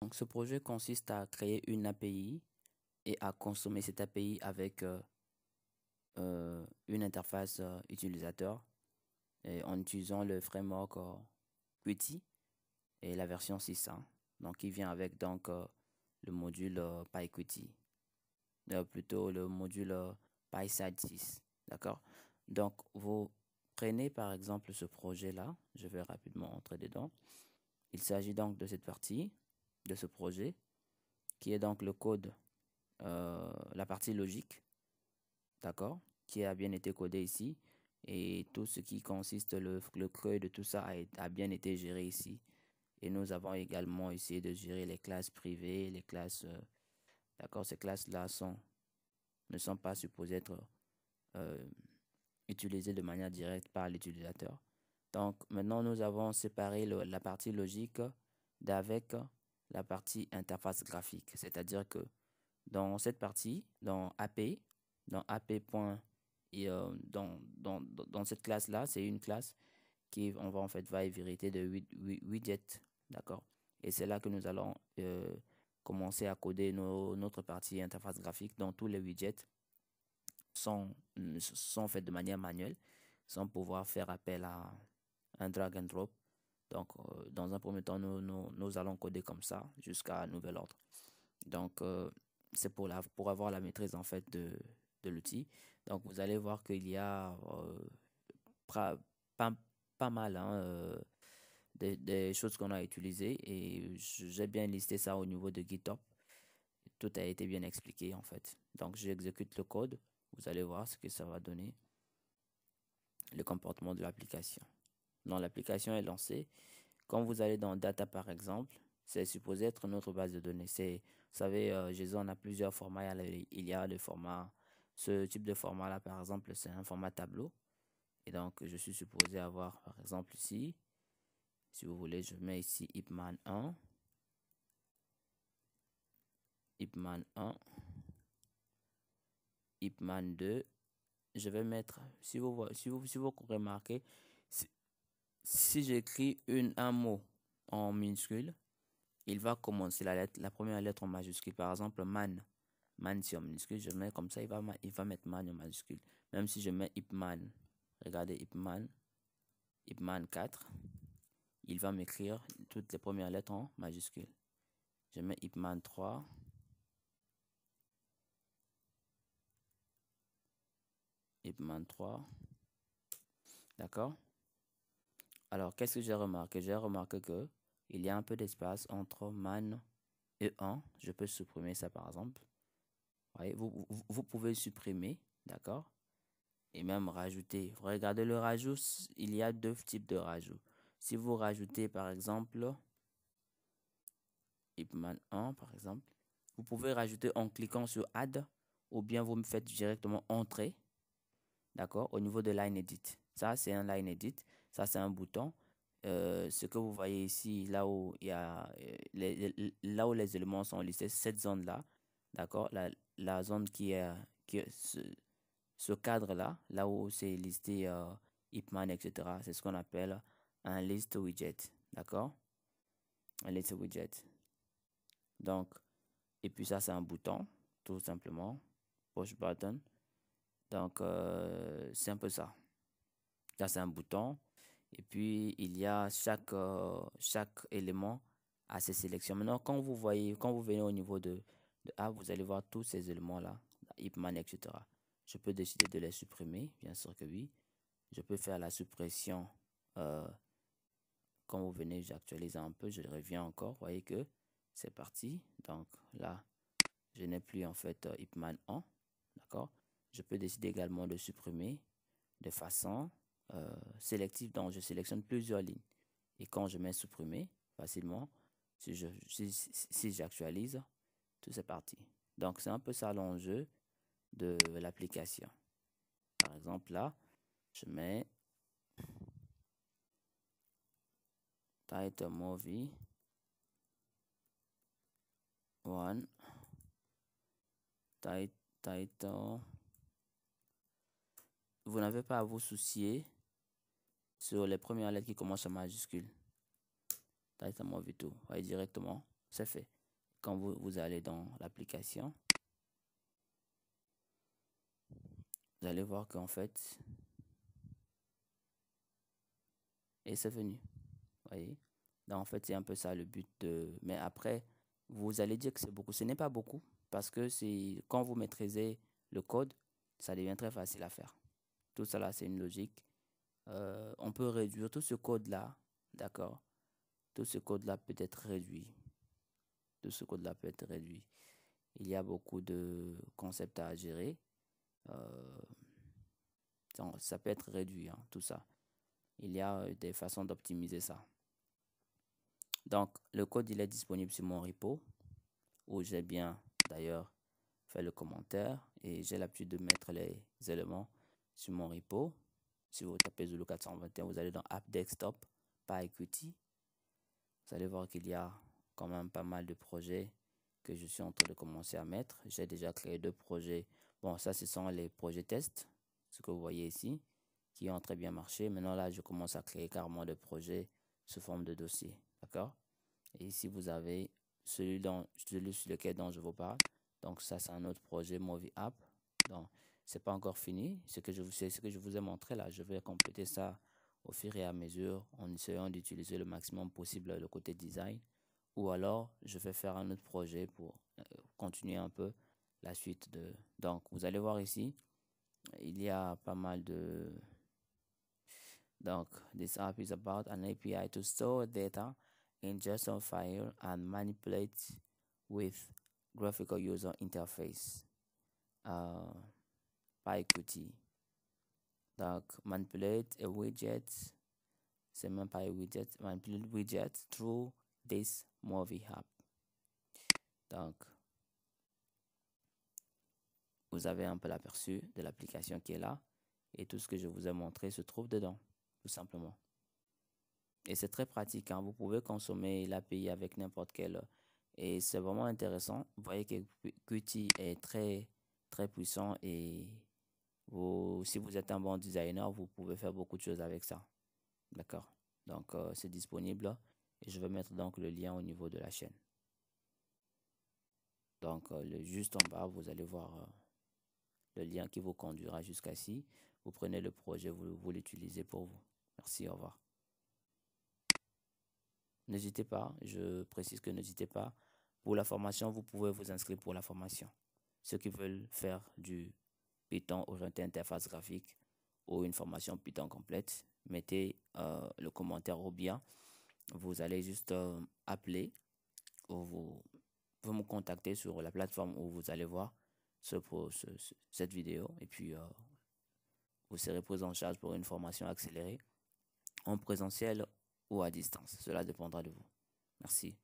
Donc, ce projet consiste à créer une API et à consommer cette API avec une interface utilisateur et en utilisant le framework Qt et la version 6. Donc, il vient avec donc le module PyQt, plutôt le module PySide 6. D'accord? Donc, vous prenez par exemple ce projet-là. Je vais rapidement entrer dedans. Il s'agit donc de cette partie, de ce projet, qui est donc le code, la partie logique, d'accord, qui a bien été codé ici. Et tout ce qui consiste, le creux de tout ça a bien été géré ici. Et nous avons également essayé de gérer les classes privées, les classes, d'accord, ces classes-là ne sont pas supposées être utilisées de manière directe par l'utilisateur. Donc maintenant, nous avons séparé la partie logique d'avec la partie interface graphique. C'est-à-dire que dans cette partie, dans AP, dans AP. Et dans cette classe-là, c'est une classe qui on va en fait va hériter de widgets, d'accord? Et c'est là que nous allons commencer à coder notre partie interface graphique dont tous les widgets sont faits de manière manuelle, sans pouvoir faire appel à un drag and drop. Donc, dans un premier temps, nous allons coder comme ça jusqu'à nouvel ordre. Donc, c'est pour avoir la maîtrise en fait de l'outil. Donc, vous allez voir qu'il y a pas, pas mal des choses qu'on a utilisées et j'ai bien listé ça au niveau de GitHub. Tout a été bien expliqué en fait. Donc, j'exécute le code. Vous allez voir ce que ça va donner, le comportement de l'application. Donc, l'application est lancée. Quand vous allez dans Data par exemple, c'est supposé être notre base de données. Vous savez, JSON a plusieurs formats. Il y a le format, ce type de format-là, par exemple, c'est un format tableau. Et donc, je suis supposé avoir, par exemple, ici, si vous voulez, je mets ici ipman 1, ipman 1, ipman 2. Je vais mettre, si vous remarquez, si j'écris un mot en minuscule, il va commencer la première lettre en majuscule. Par exemple, man. Man, si en minuscule, je mets comme ça, il va mettre man en majuscule. Même si je mets ipman, regardez ipman 4, il va m'écrire toutes les premières lettres en majuscule. Je mets ipman 3, ipman 3, d'accord? Alors, qu'est-ce que j'ai remarqué? J'ai remarqué que il y a un peu d'espace entre man et 1. Je peux supprimer ça, par exemple. Voyez, vous pouvez supprimer, d'accord? Et même rajouter. Regardez le rajout, il y a deux types de rajouts. Si vous rajoutez par exemple ipman 1 par exemple, vous pouvez rajouter en cliquant sur add ou bien vous me faites directement entrer, d'accord, au niveau de line edit. Ça c'est un line edit, ça c'est un bouton. Ce que vous voyez ici, là où il y a là où les éléments sont listés, cette zone là, d'accord, la zone qui est ce cadre-là, là où c'est listé ipman, etc., c'est ce qu'on appelle un list widget. D'accord? Un list widget. Donc, et puis ça, c'est un bouton, tout simplement. Push button. Donc, c'est un peu ça. Ça, c'est un bouton. Et puis, il y a chaque élément à ses sélections. Maintenant, quand vous venez au niveau de A, vous allez voir tous ces éléments-là, ipman, etc. Je peux décider de les supprimer, bien sûr que oui. Je peux faire la suppression. Quand vous venez, j'actualise un peu, je reviens encore. Vous voyez que c'est parti. Donc là, je n'ai plus en fait ipman 1. D'accord? Je peux décider également de supprimer de façon sélective. Donc je sélectionne plusieurs lignes. Et quand je mets supprimer facilement, si j'actualise, tout c'est parti. Donc c'est un peu ça l'enjeu de l'application. Par exemple là, je mets title movie 1 title. Vous n'avez pas à vous soucier sur les premières lettres qui commencent en majuscule. Title movie 2. Vous voyez directement. c'est fait. Quand vous allez dans l'application, vous allez voir qu'en fait, et c'est venu. Voyez? Donc, en fait, c'est un peu ça le but de... Mais après, vous allez dire que c'est beaucoup. Ce n'est pas beaucoup parce que quand vous maîtrisez le code, ça devient très facile à faire. Tout ça là, c'est une logique. On peut réduire tout ce code-là, d'accord? Tout ce code-là peut être réduit. Tout ce code-là peut être réduit. Il y a beaucoup de concepts à gérer. Donc, ça peut être réduit, hein, tout ça. Il y a des façons d'optimiser ça. Donc, le code, il est disponible sur mon repo, où j'ai bien, d'ailleurs, fait le commentaire. Et j'ai l'habitude de mettre les éléments sur mon repo. Si vous tapez Zulu 421, vous allez dans App Desktop, PyQt. Vous allez voir qu'il y a quand même pas mal de projets que je suis en train de commencer à mettre. J'ai déjà créé 2 projets. Bon, ça, ce sont les projets tests, ce que vous voyez ici, qui ont très bien marché. Maintenant, là, je commence à créer carrément des projets sous forme de dossier. D'accord? Et ici, vous avez celui sur lequel dont je vous parle. Donc, ça, c'est un autre projet Movie App. Donc, c'est pas encore fini. Ce que je vous ai montré là, je vais compléter ça au fur et à mesure en essayant d'utiliser le maximum possible le côté design. Ou alors, je vais faire un autre projet pour continuer un peu la suite de... Donc, vous allez voir ici, il y a pas mal de... Donc, this app is about an API to store data in JSON file and manipulate with graphical user interface. PyQt. Donc, manipulate a widget, c'est même pas un widget, manipulate widget through this movie app. Donc, vous avez un peu l'aperçu de l'application qui est là et tout ce que je vous ai montré se trouve dedans, tout simplement. Et c'est très pratique, hein. Vous pouvez consommer l'API avec n'importe quel. Et c'est vraiment intéressant. Vous voyez que Qt est très, très puissant et si vous êtes un bon designer, vous pouvez faire beaucoup de choses avec ça. D'accord? Donc, c'est disponible et je vais mettre donc le lien au niveau de la chaîne. Donc, juste en bas, vous allez voir le lien qui vous conduira jusqu'à ici. Vous prenez le projet, vous l'utilisez pour vous. Merci, au revoir. N'hésitez pas, je précise que n'hésitez pas. Pour la formation, vous pouvez vous inscrire pour la formation. Ceux qui veulent faire du Python orienté interface graphique ou une formation Python complète, mettez le commentaire ou bien vous allez juste appeler ou vous me contacter sur la plateforme où vous allez voir cette vidéo et puis vous serez pris en charge pour une formation accélérée en présentiel ou à distance. Cela dépendra de vous. Merci.